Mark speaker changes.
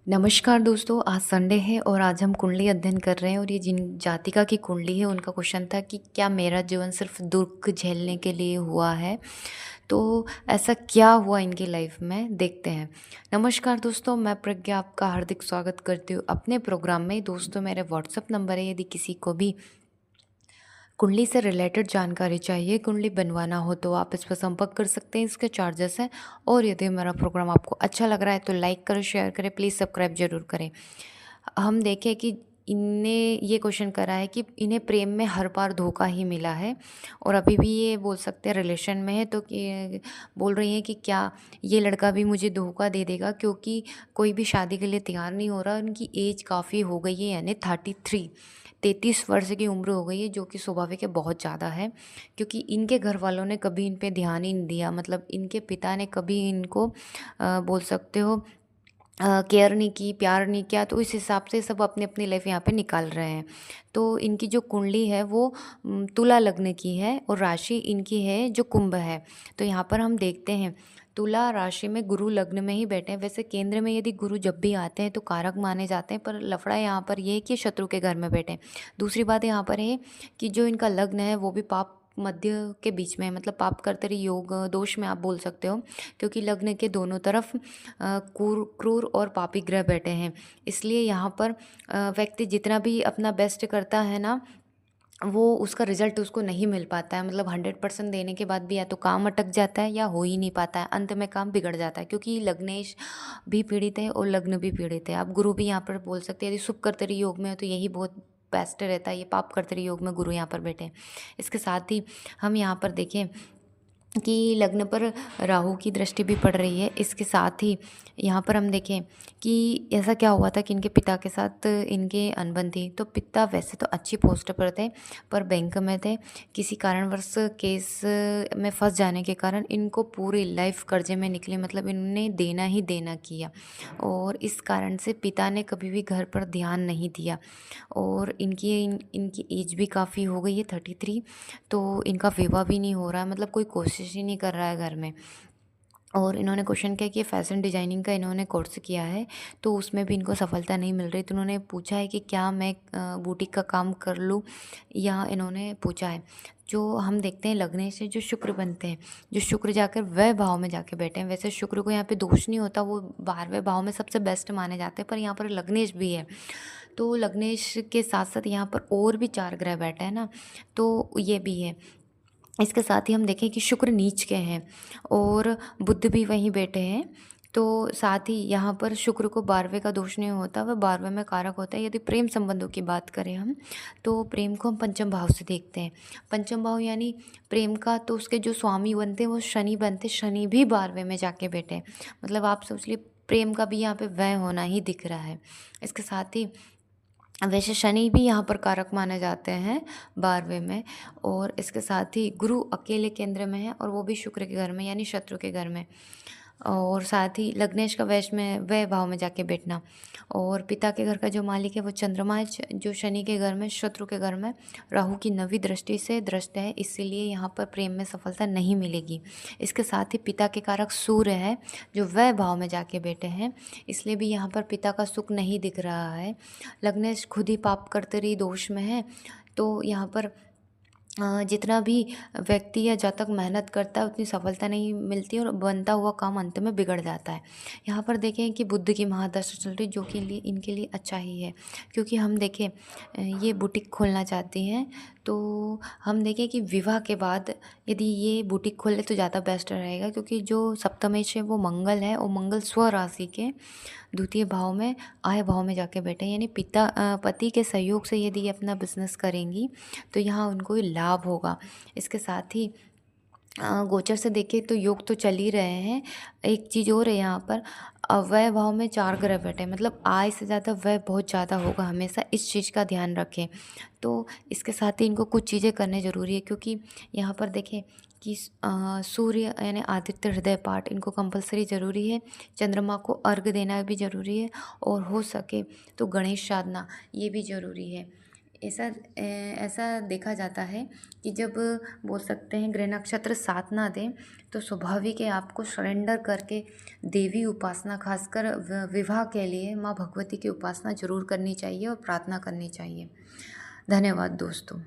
Speaker 1: नमस्कार दोस्तों, आज संडे है और आज हम कुंडली अध्ययन कर रहे हैं और ये जिन जातिका की कुंडली है उनका क्वेश्चन था कि क्या मेरा जीवन सिर्फ दुख झेलने के लिए हुआ है। तो ऐसा क्या हुआ इनकी लाइफ में, देखते हैं। नमस्कार दोस्तों, मैं प्रज्ञा आपका हार्दिक स्वागत करती हूँ अपने प्रोग्राम में। दोस्तों, मेरे व्हाट्सअप नंबर है, यदि किसी को भी कुंडली से रिलेटेड जानकारी चाहिए, कुंडली बनवाना हो तो आप इस पर संपर्क कर सकते हैं। इसके चार्जेस हैं। और यदि मेरा प्रोग्राम आपको अच्छा लग रहा है तो लाइक करें, शेयर करें, प्लीज़ सब्सक्राइब जरूर करें। हम देखें कि इनने ये क्वेश्चन करा है कि इन्हें प्रेम में हर बार धोखा ही मिला है और अभी भी ये बोल सकते हैं रिलेशन में है। तो बोल रही हैं कि क्या ये लड़का भी मुझे धोखा दे देगा, क्योंकि कोई भी शादी के लिए तैयार नहीं हो रहा। उनकी एज काफ़ी हो गई है, यानी 33 वर्ष की उम्र हो गई है, जो कि स्वाभाविक है, बहुत ज़्यादा है। क्योंकि इनके घर वालों ने कभी इन पे ध्यान ही नहीं दिया, मतलब इनके पिता ने कभी इनको बोल सकते हो केयर नहीं की, प्यार नहीं किया। तो इस हिसाब से सब अपनी अपनी लाइफ यहाँ पे निकाल रहे हैं। तो इनकी जो कुंडली है वो तुला लग्न की है और राशि इनकी है जो कुंभ है। तो यहाँ पर हम देखते हैं तुला राशि में गुरु लग्न में ही बैठे हैं। वैसे केंद्र में यदि गुरु जब भी आते हैं तो कारक माने जाते हैं, पर लफड़ा यहाँ पर ये है कि शत्रु के घर में बैठे हैं। दूसरी बात यहाँ पर है कि जो इनका लग्न है वो भी पाप मध्य के बीच में है, मतलब पाप कर्तरी योग दोष में आप बोल सकते हो। क्योंकि लग्न के दोनों तरफ क्रूर और पापी ग्रह बैठे हैं। इसलिए यहाँ पर व्यक्ति जितना भी अपना बेस्ट करता है ना, वो उसका रिजल्ट उसको नहीं मिल पाता है। मतलब 100% देने के बाद भी या तो काम अटक जाता है या हो ही नहीं पाता है, अंत में काम बिगड़ जाता है। क्योंकि लग्नेश भी पीड़ित है और लग्न भी पीड़ित है। आप गुरु भी यहाँ पर बोल सकते हैं। यदि शुभ कर्तरी योग में हो तो यही बहुत बेस्ट रहता है। ये पाप कर्तरी योग में गुरु यहाँ पर बैठे हैं। इसके साथ ही हम यहाँ पर देखें कि लग्न पर राहु की दृष्टि भी पड़ रही है। इसके साथ ही यहाँ पर हम देखें कि ऐसा क्या हुआ था कि इनके पिता के साथ इनके अनबन थी। तो पिता वैसे तो अच्छी पोस्ट पर थे, पर बैंक में थे। किसी कारणवश केस में फंस जाने के कारण इनको पूरी लाइफ कर्जे में निकले, मतलब इन्होंने देना ही देना किया। और इस कारण से पिता ने कभी भी घर पर ध्यान नहीं दिया। और इनकी एज भी काफ़ी हो गई है, 33। तो इनका विवाह भी नहीं हो रहा है, मतलब कोई कोशिश ही नहीं कर रहा है घर में। और इन्होंने क्वेश्चन किया कि फैशन डिज़ाइनिंग का इन्होंने कोर्स किया है, तो उसमें भी इनको सफलता नहीं मिल रही। तो उन्होंने पूछा है कि क्या मैं बुटीक का काम कर लूँ, या इन्होंने पूछा है। जो हम देखते हैं लग्न से जो शुक्र बनते हैं, जो शुक्र जाकर वह भाव में जाके बैठे हैं। वैसे शुक्र को यहाँ पे दोष नहीं होता, वो 12वें भाव में सबसे बेस्ट माने जाते हैं, पर यहाँ पर लग्नेश भी है। तो लग्नेश के साथ साथ यहाँ पर और भी 4 ग्रह बैठे हैं ना, तो ये भी है। इसके साथ ही हम देखें कि शुक्र नीच के हैं और बुध भी वहीं बैठे हैं। तो साथ ही यहाँ पर शुक्र को 12वें का दोष नहीं होता, वह 12वें में कारक होता है। यदि प्रेम संबंधों की बात करें हम, तो प्रेम को हम पंचम भाव से देखते हैं। पंचम भाव यानी प्रेम का, तो उसके जो स्वामी बनते हैं वो शनि बनते, शनि भी 12वें में जाके बैठे हैं। मतलब आप सोच लिए प्रेम का भी यहाँ पे व्यय होना ही दिख रहा है। इसके साथ ही वैसे शनि भी यहाँ पर कारक माने जाते हैं 12वें में। और इसके साथ ही गुरु अकेले केंद्र में है और वो भी शुक्र के घर में, यानी शत्रु के घर में। और साथ ही लग्नेश का वैश में वह भाव में जाके बैठना। और पिता के घर का जो मालिक है वो चंद्रमा है, जो शनि के घर में, शत्रु के घर में राहु की 9वीं दृष्टि से दृष्ट है। इसीलिए यहाँ पर प्रेम में सफलता नहीं मिलेगी। इसके साथ ही पिता के कारक सूर्य है, जो वह भाव में जाके बैठे हैं, इसलिए भी यहाँ पर पिता का सुख नहीं दिख रहा है। लग्नेश खुद ही पाप कर्तरी दोष में है। तो यहाँ पर जितना भी व्यक्ति या जातक मेहनत करता है उतनी सफलता नहीं मिलती और बनता हुआ काम अंत में बिगड़ जाता है। यहाँ पर देखें कि बुध की महादशा चल रही, जो कि इनके लिए अच्छा ही है। क्योंकि हम देखें ये बुटीक खोलना चाहती हैं, तो हम देखें कि विवाह के बाद यदि ये बुटीक खोले तो ज़्यादा बेस्ट रहेगा। क्योंकि जो सप्तमेश है वो मंगल है और मंगल स्व राशि के द्वितीय भाव में, आय भाव में जाके बैठे हैं। यानी पति के सहयोग से यदि ये अपना बिजनेस करेंगी तो यहाँ उनको लाभ होगा। इसके साथ ही गोचर से देखें तो योग तो चल ही रहे हैं। एक चीज़ और है यहाँ पर, व्यय भाव में 4 ग्रह बैठे हैं, मतलब आय से ज़्यादा व्यय बहुत ज़्यादा होगा। हमेशा इस चीज़ का ध्यान रखें। तो इसके साथ ही इनको कुछ चीज़ें करने ज़रूरी है। क्योंकि यहाँ पर देखें कि सूर्य यानी आदित्य हृदय पाठ इनको कंपलसरी ज़रूरी है। चंद्रमा को अर्घ देना भी ज़रूरी है। और हो सके तो गणेश साधना ये भी ज़रूरी है। ऐसा देखा जाता है कि जब बोल सकते हैं ग्रह नक्षत्र साथ ना दें तो स्वाभाविक है आपको सरेंडर करके देवी उपासना, खासकर विवाह के लिए माँ भगवती की उपासना जरूर करनी चाहिए और प्रार्थना करनी चाहिए। धन्यवाद दोस्तों।